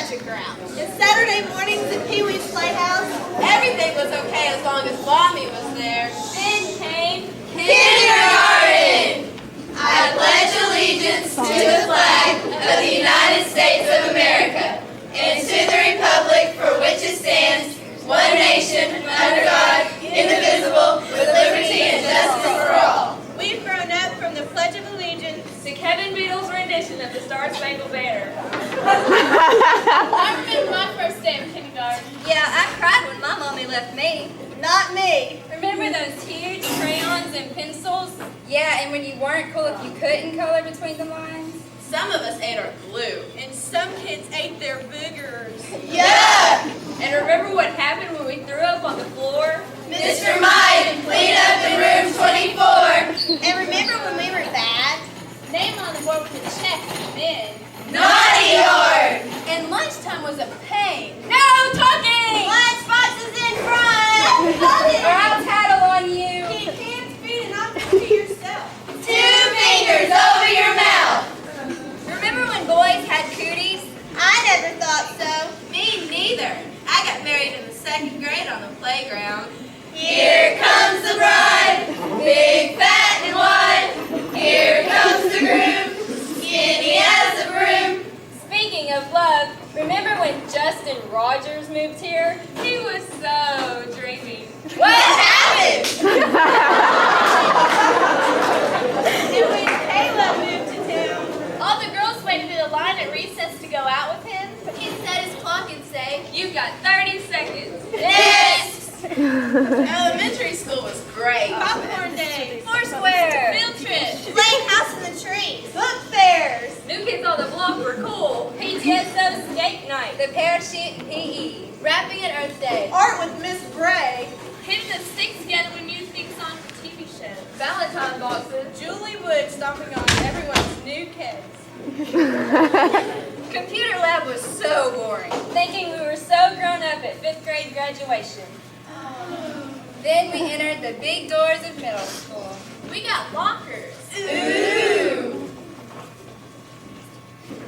such a grouch. And Saturday mornings at Pee Wee's Playhouse, everything was okay as long as Mommy was there. Then came kindergarten! I pledge allegiance to the flag of the United States of America and to the republic for which it stands, one nation, under God, indivisible, with liberty and justice for all. We've grown up from the Pledge of Allegiance to Kevin Beadle's rendition of the Star Spangled Banner. I remember my first day of kindergarten. Yeah, I cried when my mommy left me. Not me. Remember those huge crayons and pencils? Yeah, and when you weren't cool if you couldn't color between the lines. Some of us ate our glue. And some kids ate their boogers. Yeah! And remember what happened when we threw up on the floor? Mr. Mike, clean up in room 24. And remember when we were bad? Name on the board with the check and then. Naughty yard! And lunchtime was a pain. No talking! Lunchbox is in front! Or I'll tattle on you. Keep hands, feet, and objects to yourself. 2 fingers over your mouth. Remember when boys had cooties? I never thought so. Me neither. I got married in the 2nd grade on the playground. Here comes the bride, big, fat, and white. Here comes the groom, skinny as a broom. Speaking of love, remember when Justin Rogers moved here? He was so dreamy. What happened? And when Kayla moved to town, all the girls waited in a line at recess to go out with him. He'd set his clock and say, "You've got 30 seconds." Next! Elementary school was great. Popcorn day, Foursquare. field trips, Playing house in the trees. Book fairs. New Kids on the Block were cool. PTSO skate night, The parachute and PE. rapping at Earth Day, Art with Miss Bray. hitting the sticks together when you think on TV shows, Valentine boxes, Julie Wood stomping on everyone's new kids. Computer lab was so boring. Thinking we were so grown up at 5th grade graduation. Then we entered the big doors of middle school. We got lockers. Ooh.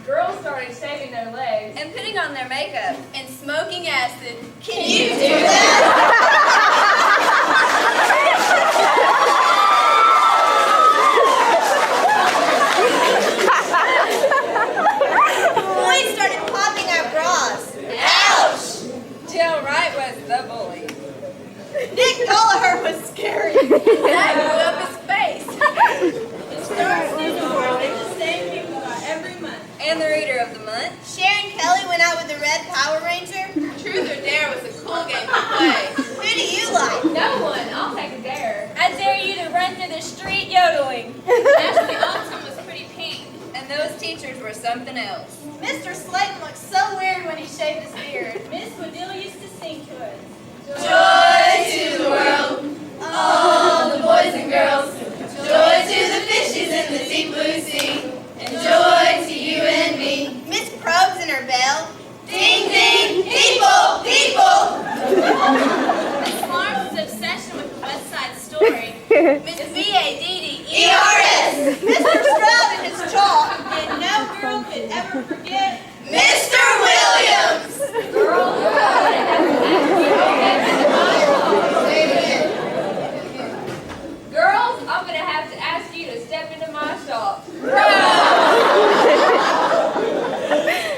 Girls started shaving their legs. And putting on their makeup. And smoking acid. Can you do that? Boys started popping our bras. Ouch! Jill Wright was the bully. Nick Gallagher was scary. That blew up his face. It starts the same people got every month. And the reader of the month. Sharon Kelly went out with the Red Power Ranger. Truth or Dare was a cool game to play. Who do you like? No one. I'll take a dare. I dare you to run through the street yodeling. Ashley Autumn was pretty pink. And those teachers were something else. Mr. Slayton looked so weird when he shaved his beard. Miss Woodill used to sing to us. Joy to the world, all the boys and girls. Joy to the fishes in the deep blue sea. And joy to you and me. Miss Probes in her bell. Ding, ding, people, people. Miss Lawrence's obsession with the West Side Story. Miss V.A.D.D. ERS. Mr. Stroud and his chalk. And no girl could ever forget. Mr. Williams. Girls, I'm going to have to ask you to step into my shop.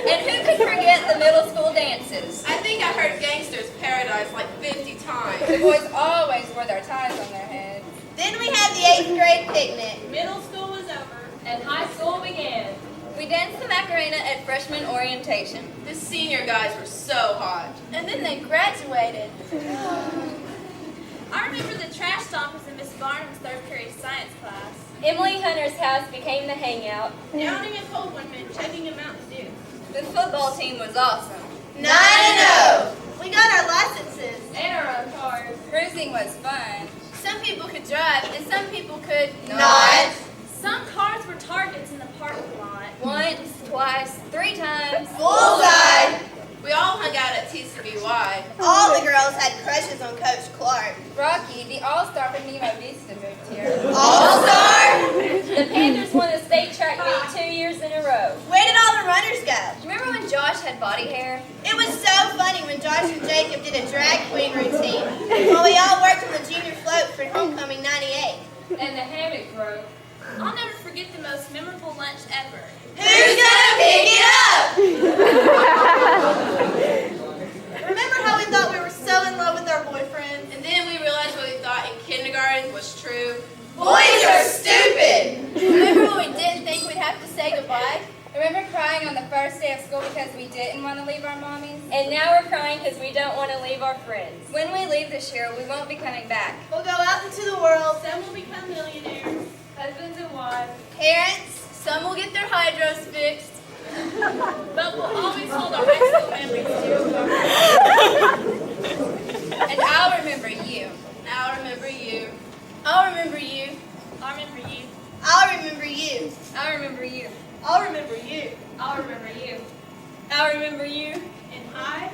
And who could forget the middle school dances? I think I heard Gangster's Paradise like 50 times. The boys always wore their ties on their heads. Then we had the 8th grade picnic. Middle school was over, and high school began. We danced the Macarena at freshman orientation. The senior guys were so hot. And then they graduated. I remember the trash stompers in Miss Barnum's 3rd period science class. Emily Hunter's house became the hangout. Downing a cold one meant chugging a Mountain Dew. The football team was awesome. 9-0. We got our licenses. And our own cars. Cruising was fun. Some people could drive, and some people could Not. Some cars were targets in the parking lot. Once, twice, 3 times. Bullseye. We all hung out at TCBY. All the girls had crushes on Coach Clark. Rocky, the all-star from Nemo Vista, moved here. All-star? The Panthers won the state track meet 2 years in a row. Where did all the runners go? Remember when Josh had body hair. It was so funny when Josh and Jacob did a drag queen routine while we all worked on the junior float for homecoming '98. And the hammock broke. I'll never forget the most memorable lunch ever. Who's gonna pick it up? Remember how we thought we were so in love with our boyfriends? And then we realized what we thought in kindergarten was true. Boys are stupid! Remember when we didn't think we'd have to say goodbye? Remember crying on the first day of school because we didn't want to leave our mommies? And now we're crying because we don't want to leave our friends. When we leave this year, we won't be coming back. We'll go out into the world. Some will become millionaires, husbands and wives, Parents, some will get their hydros fixed, but we'll always hold our high school memories dear to our hearts. And I'll remember you. I'll remember you. I'll remember you. I'll remember you. I'll remember you. I'll remember you. I'll remember you. I'll remember you. I remember you. And I